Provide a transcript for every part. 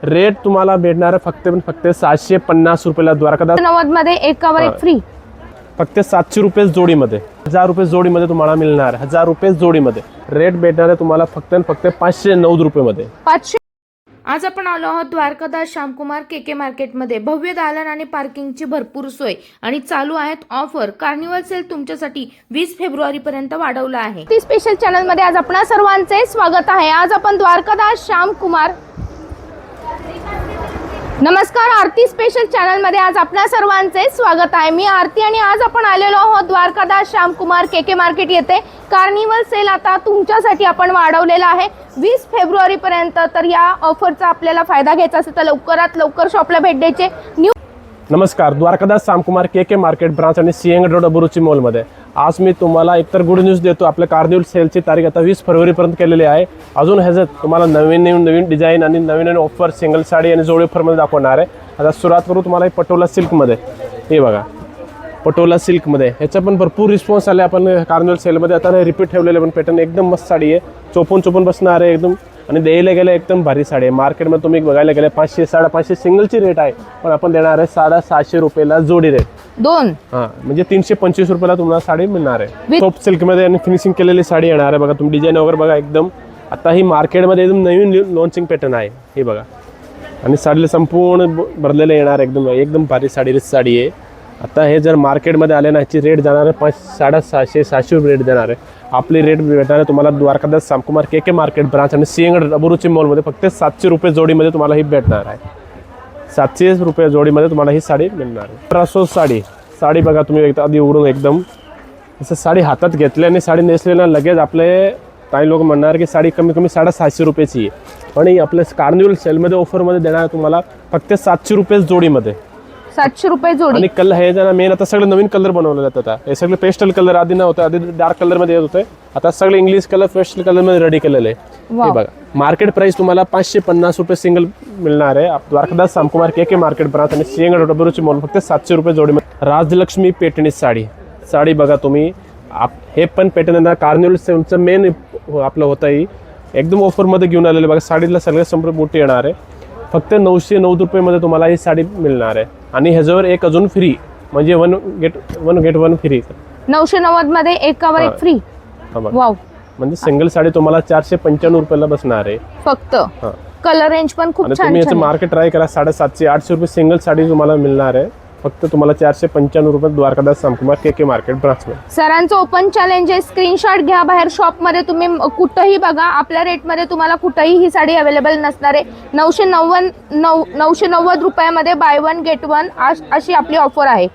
Rate तुम्हाला भेटणार आहे फक्त 750 रुपयाला द्वारकादास 90 मध्ये एकावर एक फ्री. फक्त 700 रुपये जोडीमध्ये, 1000 रुपये जोडीमध्ये तुम्हाला मिळणार आहे. 1000 रुपये जोडीमध्ये रेट भेटणार आहे तुम्हाला फक्त 509 रुपये. 500. आज आपण आलो आहोत द्वारकादास श्यामकुमार केके मार्केटमध्ये. भव्य दालन आणि पार्किंगची भरपूर सोय आणि चालू आहेत ऑफर. कार्निवल सेल तुमच्यासाठी 20 फेब्रुवारी पर्यंत वाढवला आहे. ती स्पेशल चॅनल मध्ये आज आपणा सर्वांचे स्वागत आहे. आज आपण द्वारकादास श्यामकुमार नमस्कार, आरती स्पेशल चॅनल मध्ये आज आपणा सर्वांचे स्वागत आहे. मी आरती आणि आज आपण आलेलो आहोत द्वारकादास श्यामकुमार केके मार्केट येथे. कार्निवल सेल आता तुमच्यासाठी आपण वाढवलेला आहे 20 फेब्रुवारी पर्यंत. तर या ऑफरचा आपल्याला फायदा घ्यायचा असेल तर लवकरात लवकर शॉपला भेट द्यायचे. नमस्कार, द्वारकादास श्यामकुमार केके मार्केट ब्रांच आणि सिंहगड रोड अबुरुची मॉलमध्ये आज मी तुम्हाला एकतर गुड न्यूज देतो. आपल्या कार्निवल सेलची तारीख आता 20 फेब्रुवारीपर्यंत केलेली आहे. अजून ह्याच्यात तुम्हाला नवीन डिझाईन आणि नवीन ऑफर सिंगल साडी आणि जोडी ऑफरमध्ये दाखवणार आहे. आता सुरुवात करू तुम्हाला पटोला सिल्कमध्ये. हे बघा पटोला सिल्कमध्ये ह्याचा पण भरपूर रिस्पॉन्स आले आपण कार्निवल सेलमध्ये. आता रिपीट ठेवलेले पण पॅटर्न एकदम मस्त साडी आहे. चोपून बसणार आहे एकदम आणि द्यायला गेलं एकदम भारी साडी आहे. मार्केटमध्ये तुम्ही बघायला गेले 500 550 सिंगलची रेट आहे, पण आपण देणार आहे 750 रुपयाला जोडी रेट. दोन म्हणजे 325 रुपयाला तुम्हाला साडी मिळणार आहे. टॉप सिल्कमध्ये आणि फिनिशिंग केलेली साडी येणार आहे. बघा तुम्ही डिझाईन वगैरे बघा एकदम. आता ही मार्केटमध्ये एकदम नवीन लॉन्चिंग पॅटर्न आहे. हे बघा आणि साडीला संपूर्ण भरलेलं येणार एकदम भारी साडी आहे. आता हे जर मार्केटमध्ये आले ना ह्याची रेट जाणार आहे 750 700 रेट देणार आहे. आपली रेट भेटणार आहे तुम्हाला द्वारकादास श्यामकुमार केके मार्केट ब्रांच आणि सिंहगड अबुरुची मॉलमध्ये फक्त 700 रुपये जोडीमध्ये तुम्हाला ही भेटणार आहे. 700 रुपये जोडीमध्ये तुम्हाला ही साडी मिळणार आहे. 1500 साडी बघा तुम्ही आधी उघडून एकदम असं साडी हातात घेतल्याने साडी नेसलेला लगेच आपले काही लोक म्हणणार की साडी कमी 750 रुपयाची आहे, पण ही आपल्या कार्निवल सेलमध्ये ऑफरमध्ये देणार आहे तुम्हाला फक्त 700 रुपये जोडीमध्ये. 700 रुपये जोडी. आणि कलर हे जरा मेन आता सगळे नवीन कलर बनवलेले आहेत. आता हे सगळे पेस्टल कलर आधी नव्हते, आधी डार्क कलर मध्ये येत होते. आता सगळे इंग्लिश कलर पेस्टल कलर मध्ये रेडी केलेले आहे. हे बघा मार्केट प्राइस तुम्हाला 550 रुपये सिंगल मिळणार आहे. द्वारकादास श्यामकुमार केके मार्केट ब्रांच आणि सिंहगड रोड अबुरुची मॉल फक्त 700 रुपये जोडीमध्ये. राजलक्ष्मी पेटणी साडी बघा तुम्ही. हे पण पॅटर्न कार्निवल सेलचं मेन आपलं होतं. ही एकदम ऑफरमध्ये घेऊन आलेलं बघा. साडीला सगळे संपूर्ण मोठी येणार आहे. फक्त 909 रुपयेमध्ये तुम्हाला ही साडी मिळणार आहे. आणि ह्याच्यावर एक अजून फ्री, म्हणजे वन गेट वन फ्री. 990 मध्ये एकावर एक फ्री. वाव, म्हणजे सिंगल साडी तुम्हाला 495 रुपयाला बसणार आहे फक्त. कलर रेंज पण खूप छान. तुम्ही याचं मार्केट ट्राय करा. 750 800 रुपये सिंगल साडी तुम्हाला मिळणार आहे. फक्त तुम्हाला 495 रुपये द्वारकादास श्यामकुमार केके मार्केट ब्रांच मध्ये. सरांचं ओपन चॅलेंज आहे. स्क्रीनशॉट घ्या. बाहेर शॉप मध्ये तुम्ही कुठेही बघा, आपल्या रेट मध्ये तुम्हाला कुठेही ही साडी अवेलेबल नसणार आहे. 990 रुपयामध्ये बाय वन गेट वन अशी आपली ऑफर आहे.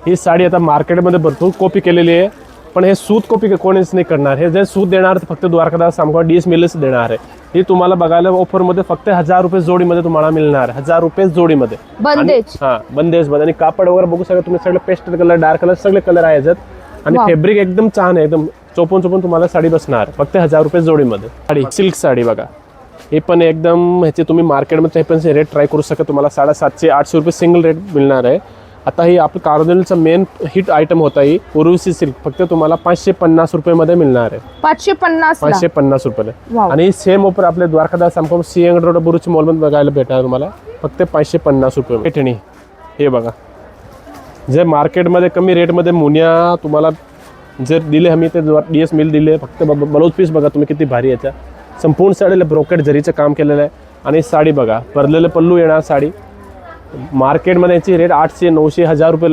ही साडी आता मार्केटमध्ये भरपूर कॉपी केलेली आहे, पण हे सूत कॉपी कोणीच नाही करणार. हे जे सूत देणार फक्त द्वारकादास श्यामकुमार DS मिलच देणार आहे. ही तुम्हाला बघायला ऑफरमध्ये फक्त 1000 रुपये जोडीमध्ये तुम्हाला मिळणार. 1000 रुपये जोडीमध्ये बंदेज. बंदेज आणि कापड वगैरे बघू शकता तुम्ही. सगळे पेस्टल कलर डार्क कलर सगळे कलर आहेत. आणि फॅब्रिक एकदम छान आहे. एकदम चोपून तुम्हाला साडी बसणार फक्त 1000 रुपये जोडीमध्ये. साडी सिल्क साडी बघा. हे पण एकदम ह्याचे तुम्ही मार्केटमध्ये पण रेट ट्राय करू शकता. तुम्हाला 750 800 रुपये सिंगल रेट मिळणार आहे. आता ही आपलं कार्निवलचं मेन हिट आयटम होता. ही उर्वशी सिल्क फक्त तुम्हाला 550 रुपयामध्ये मिळणार आहे. 550 रुपयाला. आणि सेम ऑफर आपल्या द्वारकादास श्यामकुमार सिंहगड रोड अबुरुची मॉलमध्ये बघायला भेटणार तुम्हाला फक्त 550 रुपये. पेटणी हे बघा. जे मार्केटमध्ये कमी रेटमध्ये मुनिया तुम्हाला जर दिले आम्ही ते DS मिल दिले. फक्त ब्लाऊज पीस बघा तुम्ही किती भारी याच्या. संपूर्ण साडीला ब्रोकेट जरीचं काम केलेलं आहे. आणि साडी बघा भरलेलं पल्लू येणार. साडी मार्केटमध्ये याची रेट 800 900 1000 रुपये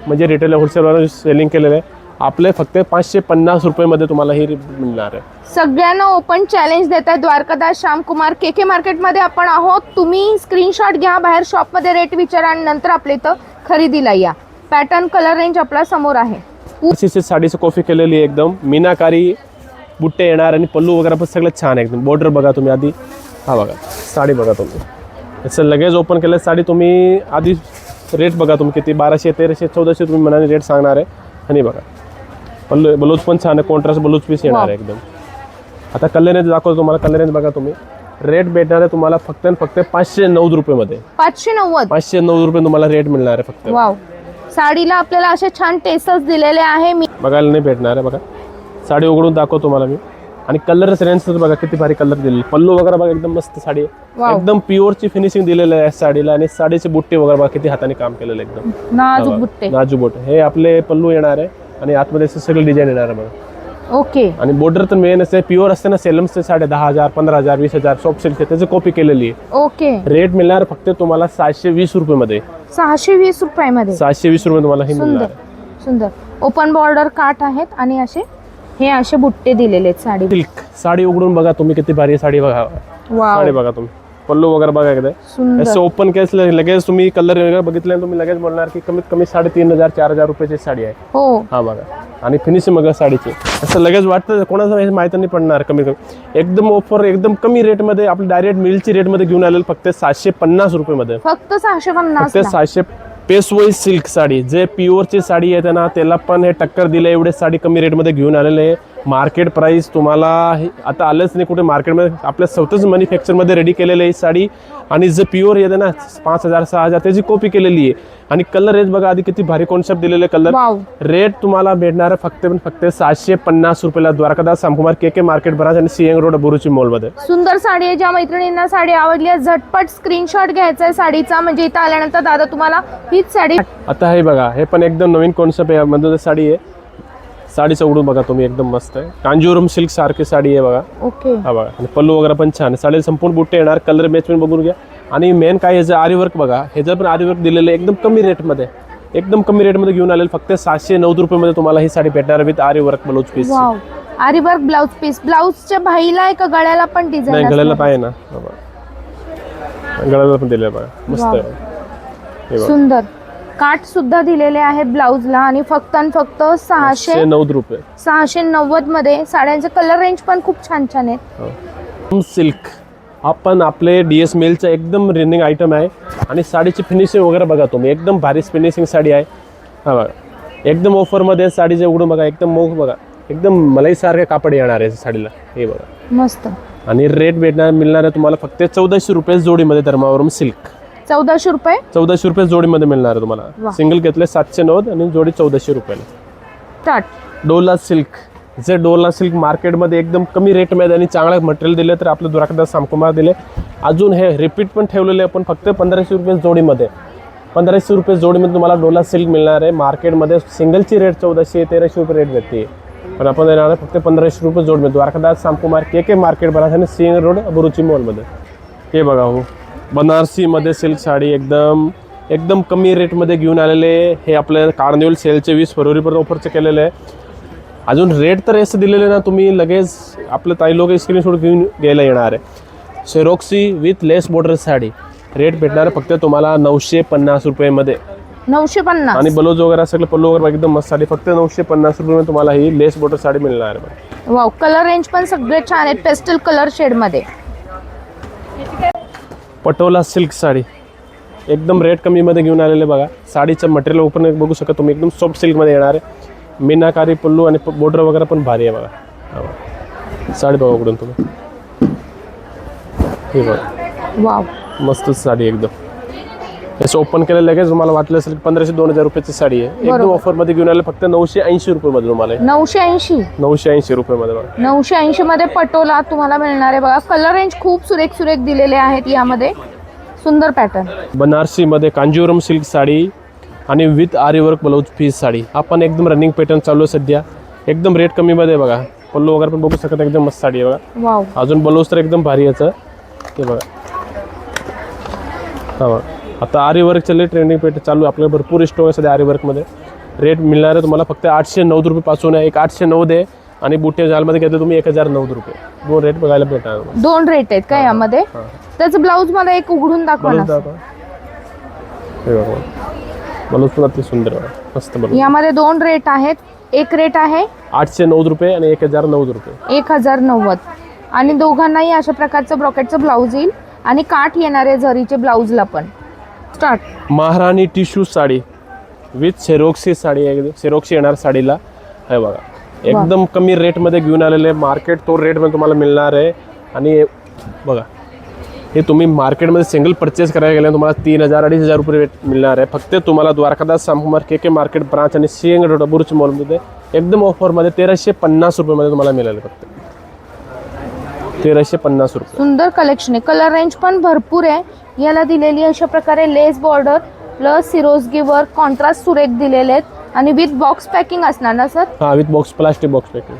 म्हणजे रिटेल होलसेलवर सेलिंग केलेलं आहे. आपले फक्त 550 रुपयेमध्ये तुम्हाला ही मिळणार आहे. सगळ्यांना ओपन चॅलेंज देत आहे द्वारकादास श्यामकुमार केके मार्केटमध्ये आपण आहोत. तुम्ही स्क्रीनशॉट घ्या. बाहेर शॉपमध्ये रेट विचारा आणि नंतर आपल्या इथं खरेदीला या. पॅटर्न कलर रेंज आपल्या समोर आहे. साडीचं कॉफी केलेली एकदम मीनाकारी बुट्टे येणार आणि पल्लू वगैरे पण सगळं छान आहे एकदम. बॉर्डर बघा तुम्ही आधी. हा बघा साडी बघा तुम्ही. याचं लगेच ओपन केलं साडी तुम्ही आधी रेट बघा तुम्ही किती 1200 1300 1400 तुम्ही मनाने रेट सांगणार आहे. आणि बघा पल्लू ब्लाऊज पण छान आहे. कॉन्ट्रास्ट ब्लाऊज पीस येणार आहे एकदम. आता कलर रेंज दाखवतो तुम्हाला. कलर रेंज बघा तुम्ही. रेट भेटणार आहे तुम्हाला फक्त 509 रुपयामध्ये. 509 रुपये तुम्हाला रेट मिळणार आहे फक्त. वाव, साडीला आपल्याला असे छान टेसल्स दिलेले आहे. बघायला नाही भेटणार आहे बघा. साडी उघडून दाखवतो तुम्हाला मी. आणि कलर रेंज बघा किती भारी कलर दिलेले, पल्लू वगैरे बघा एकदम मस्त साडी आहे. वाव. एकदम प्युअरची फिनिशिंग दिलेलं आहे साडीला. आणि साडीचे बुट्टे वगैरे बघा किती हाताने काम केलेलं आहे एकदम नाजूक बुट्टे. नाजूक बुट्टे. हे आपले पल्लू येणार आहे आणि आतमध्ये असे सगळे डिझाईन येणार आहे बघा. ओके. आणि बॉर्डर तर मेन असते प्युअर असते ना, सेलमचे साडे 10,000 15,000 20,000 सॉफ्ट सिल्कचे त्याची कॉपी केलेली आहे. ओके. रेट मिळणार फक्त तुम्हाला 720 रुपये. 620 रुपयामध्ये 720 रुपये तुम्हाला हे मिळणार. सुंदर ओपन बॉर्डर काठ आहेत आणि असे बुट्टे दिलेले आहेत साडी. सिल्क साडी उघडून बघा तुम्ही किती भारी साडी बघा. साडी बघा तुम्ही, पल्लू वगैरे बघा एकदा असं ओपन केलं लगेच तुम्ही कलर वगैरे बघितले तुम्ही लगेच बोलणार की कमीत कमी 3,500 4,000 रुपयाची साडी आहे. हो. हा बघा. आणि फिनिशिंग बघा साडीची, असं लगेच वाटतं कोणाचं माहिती नाही पडणार. कमी एकदम ऑफर एकदम कमी रेटमध्ये आपली डायरेक्ट मिलची रेटमध्ये घेऊन आलेलं फक्त 750 रुपये. फक्त 650. फक्त 700. पेशवाई सिल्क साडी जे प्युअरची साडी येते ना त्याला पण हे टक्कर दिले. एवढे साडी कमी रेटमध्ये घेऊन आलेले आहे. मार्केट प्राइस तुम्हाला आता आलंच नाही कुठे मार्केटमध्ये, आपल्या स्वतःच मॅन्युफॅक्चरमध्ये रेडी केलेली आहे साडी. आणि जे प्युअर येते ना 5,000 6,000 त्याची कॉपी केलेली आहे. आणि कलर रेट बघा आधी किती भारी कॉन्सेप्ट दिलेले कलर. रेट तुम्हाला भेटणार फक्त 750 रुपयाला. द्वारकादास श्यामकुमार के मार्केट ब्रांच आणि सीएंग रोड बोरुची मॉलमध्ये. सुंदर साडी आहे. ज्या मैत्रिणींना साडी आवडली आहे झटपट स्क्रीनशॉट घ्यायचा आहे साडीचा, म्हणजे इथं आल्यानंतर दादा तुम्हाला हीच साडी. आता हे बघा हे पण एकदम नवीन कॉन्सेप्ट आहे मध्ये साडी आहे. साडीचं उघडून बघा तुम्ही एकदम मस्त आहे. कांजीवरम सिल्क सारखी साडी आहे बघा. ओके. हा बघा. आणि पल्लू वगैरे पण छान आहे. साडीला संपूर्ण बुट्टे येणार. कलर मॅच पण बघून घ्या. आणि मेन काय ह्याचं आरी वर्क बघा, ह्याचं पण आरी वर्क दिलेलं आहे एकदम कमी रेटमध्ये. एकदम कमी रेटमध्ये घेऊन आलेलं फक्त 709 रुपये तुम्हाला ही साडी भेटणार विथ आरी वर्क ब्लाउज पीस. आरी वर्क ब्लाउज पीस. ब्लाउजच्या भाईला आहे का गळ्याला पण डिझाईन? नाही गळ्याला पाहिजे ना, गळ्याला पण दिलेलं बघा मस्त आहे. सुंदर काठ सुद्धा दिलेले आहेत ब्लाउजला. आणि फक्त 609 रुपये. 690 मध्ये साड्यांचे कलर रेंज पण खूप छान छान आहेत. सिल्क आपण आपले DS मेलचं एकदम रनिंग आयटम आहे. आणि साडीची फिनिशिंग वगैरे बघा तुम्ही एकदम भारी फिनिशिंग साडी आहे. हा बघा एकदम ऑफरमध्ये साडीचे उघडून बघा एकदम मोग बघा एकदम मलाई सारखे कापड येणार आहे साडीला. हे बघा मस्त. आणि रेट मिळणार आहे तुम्हाला फक्त 1400 रुपये जोडीमध्ये. धर्मावरम सिल्क 1400 रुपये. 1400 रुपये जोडीमध्ये मिळणार आहे तुम्हाला. सिंगल घेतले 790 आणि जोडी 1400 रुपयाला. डोला सिल्क. जे डोला सिल्क मार्केटमध्ये एकदम कमी रेटमध्ये आणि चांगलं मटेरियल दिले तर आपलं द्वारकादास श्यामकुमार दिले. अजून हे रिपीट पण ठेवलेले आपण फक्त 1500 रुपये जोडीमध्ये. 1500 रुपये जोडीमध्ये तुम्हाला डोला सिल्क मिळणार आहे. मार्केटमध्ये सिंगलची रेट 1400-1300 रुपये रेट भेटते, पण आपण देणार आहे फक्त 1500 रुपये जोडीमध्ये. द्वारकादास श्यामकुमार के मार्केट ब्रांच आणि सीएंग रोड बोरुची मॉलमध्ये. हे बघा हो बनारसीमध्ये सिल्क साडी एकदम कमी रेटमध्ये घेऊन आलेले. हे आपल्या कार्निवल सेलचे 20 फरवरीपर्यंत ऑफरचे केलेले आहे. अजून रेट तर असं दिलेले ना तुम्ही लगेच आपलं ताई लोक स्क्रीनशॉट घेऊन घ्यायला येणार आहे. शेरोक्सी with less border sari rate भेटणार फक्त तुम्हाला 950 रुपयेमध्ये. 950. आणि ब्लाउज वगैरे सगळं पल्लू वगैरे एकदम मस्त साडी फक्त 950 रुपये तुम्हाला ही लेस बॉर्डर साडी मिळणार आहे. वाव. कलर रेंज पण सगळे छान आहेत पेस्टल कलर शेडमध्ये. पटोला सिल्क साडी एकदम रेट कमीमध्ये घेऊन आलेले बघा. साडीचं मटेरियल ओपन बघू शकता तुम्ही एकदम सॉफ्ट सिल्कमध्ये येणार आहे. मीनाकारी पल्लू आणि बॉर्डर वगैरे पण भारी आहे बघा. साडी बघा उघडून तुम्ही. हे बघा वाव मस्त साडी एकदम. असं ओपन केलं लगेच तुम्हाला वाटलं असेल 1500-2000 रुपयाची साडी आहे. एकदम ऑफरमध्ये घेऊन आले फक्त 980 रुपयामध्ये तुम्हाला. 980 रुपयामध्ये बघा. 980 मध्ये पटोला तुम्हाला मिळणार आहे बघा. कलर रेंज खूप सुरेख दिलेले आहेत यामध्ये. सुंदर पॅटर्न. बनारसीमध्ये कांजीवरम सिल्क साडी आणि विथ आरी वर्क ब्लाउज पीस साडी. आपण एकदम रनिंग पॅटर्न चालू आहे सध्या. एकदम रेट कमीमध्ये बघा. पल्लू वगैरे पण बघू शकता एकदम मस्त साडी आहे बघा. वाव. अजून ब्लाउज तर एकदम भारी याचं. ते बघा हा बघा. आता आरी वर्क चालले ट्रेंडिंग पेट चालू आपल्याला भरपूर स्टॉक आहे सध्या आरी वर्कमध्ये. रेट मिळणार आहे तुम्हाला फक्त 809 रुपये पासून आहे. एक 809 आहे आणि बुटे जालमध्ये घेतले तुम्ही 1009 रुपये. दोन रेट बघायला भेटणार. दोन रेट आहेत का यामध्ये? त्याचं ब्लाऊज मध्ये एक उघडून दाखवा ना. ब्लाऊज पण अति सुंदर मस्त ब्लाऊज. यामध्ये दोन रेट आहेत. एक रेट आहे 809 रुपये आणि 1009 रुपये. 1090. आणि दोघांनाही अशा प्रकारचं ब्रॉकेटचं ब्लाऊज येईल आणि काठ येणार आहे जरीचे ब्लाऊजला पण. स्टार्ट. महाराणी टिश्यू साडी विथ शेरोक्सी साडी आहे. शेरोक्सी येणार साडीला. हे बघा एकदम कमी रेटमध्ये घेऊन आलेले. मार्केट तो रेटमध्ये तुम्हाला मिळणार आहे. आणि बघा हे तुम्ही मार्केटमध्ये सिंगल परचेस करायला गेले तुम्हाला 3000-2500 रुपये रेट मिळणार आहे. फक्त तुम्हाला द्वारकादास श्यामकुमार के मार्केट ब्रांच आणि सीएंग रोड बोरुची मॉलमध्ये एकदम ऑफरमध्ये 1350 रुपयामध्ये तुम्हाला मिळाले फक्त. 1350 रुपये. सुंदर कलेक्शन आहे. कलर रेंज पण भरपूर आहे. याला दिलेली अशा प्रकारे लेस border plus Swarovski work contrast सुरेख दिलेले आहेत आणि विथ बॉक्स पॅकिंग असणार ना सर? हा, with box, plastic box packing.